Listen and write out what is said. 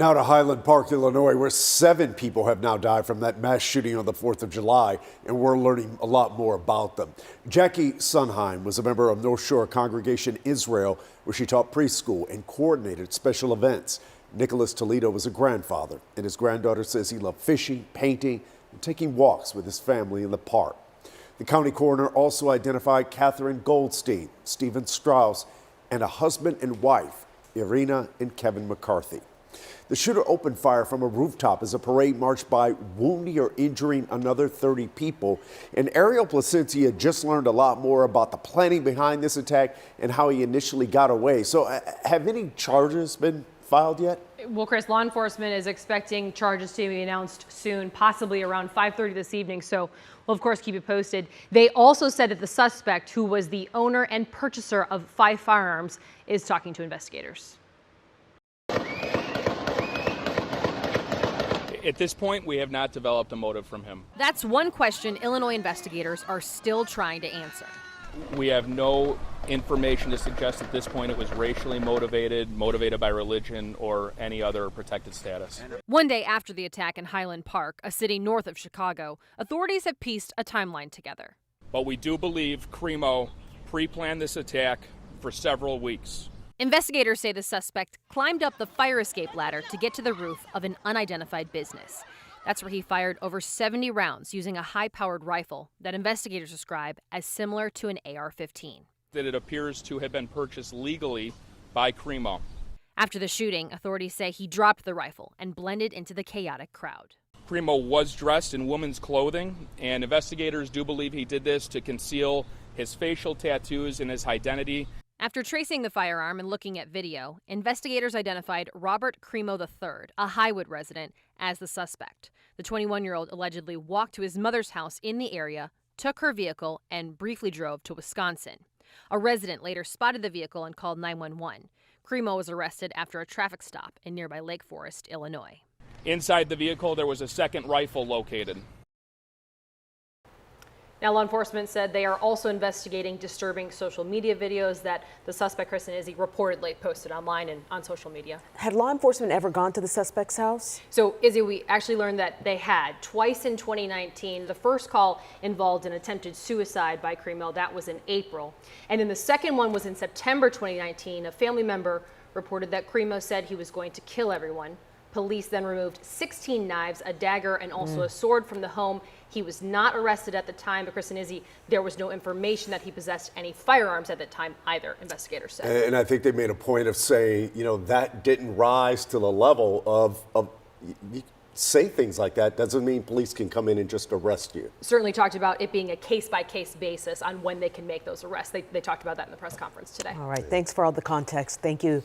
Now to Highland Park, Illinois, where 7 people have now died from that mass shooting on the 4th of July, and we're learning a lot more about them. Jackie Sunheim was a member of North Shore Congregation Israel, where she taught preschool and coordinated special events. Nicholas Toledo was a grandfather, and his granddaughter says he loved fishing, painting, and taking walks with his family in the park. The county coroner also identified Catherine Goldstein, Stephen Strauss, and a husband and wife, Irina and Kevin McCarthy. The shooter opened fire from a rooftop as a parade marched by, wounding or injuring another 30 people. And Ariel Placencia just learned a lot more about the planning behind this attack and how he initially got away. So have any charges been filed yet? Well, Chris, law enforcement is expecting charges to be announced soon, possibly around 5:30 this evening. So we'll, of course, keep you posted. They also said that the suspect, who was the owner and purchaser of 5 firearms, is talking to investigators. At this point, we have not developed a motive from him. That's one question Illinois investigators are still trying to answer. We have no information to suggest at this point it was racially motivated by religion, or any other protected status. One day after the attack in Highland Park, a city north of Chicago, authorities have pieced a timeline together. But we do believe Cremo pre-planned this attack for several weeks. Investigators say the suspect climbed up the fire escape ladder to get to the roof of an unidentified business. That's where he fired over 70 rounds using a high-powered rifle that investigators describe as similar to an AR-15. That it appears to have been purchased legally by Cremo. After the shooting, authorities say he dropped the rifle and blended into the chaotic crowd. Cremo was dressed in women's clothing, and investigators do believe he did this to conceal his facial tattoos and his identity. After tracing the firearm and looking at video, investigators identified Robert Cremo III, a Highwood resident, as the suspect. The 21-year-old allegedly walked to his mother's house in the area, took her vehicle, and briefly drove to Wisconsin. A resident later spotted the vehicle and called 911. Cremo was arrested after a traffic stop in nearby Lake Forest, Illinois. Inside the vehicle, there was a second rifle located. Now, law enforcement said they are also investigating disturbing social media videos that the suspect, Chris and Izzy, reportedly posted online and on social media. Had law enforcement ever gone to the suspect's house? So, Izzy, we actually learned that they had twice in 2019. The first call involved an attempted suicide by Cremo. That was in April. And then the second one was in September 2019. A family member reported that Cremo said he was going to kill everyone. Police then removed 16 knives, a dagger, and also a sword from the home. He was not arrested at the time, but Chris and Izzy, there was no information that he possessed any firearms at the time either, investigators said. And I think they made a point of saying, you know, that didn't rise to the level of you say things like that doesn't mean police can come in and just arrest you. Certainly talked about it being a case-by-case basis on when they can make those arrests. They talked about that in the press conference today. All right, thanks for all the context. Thank you.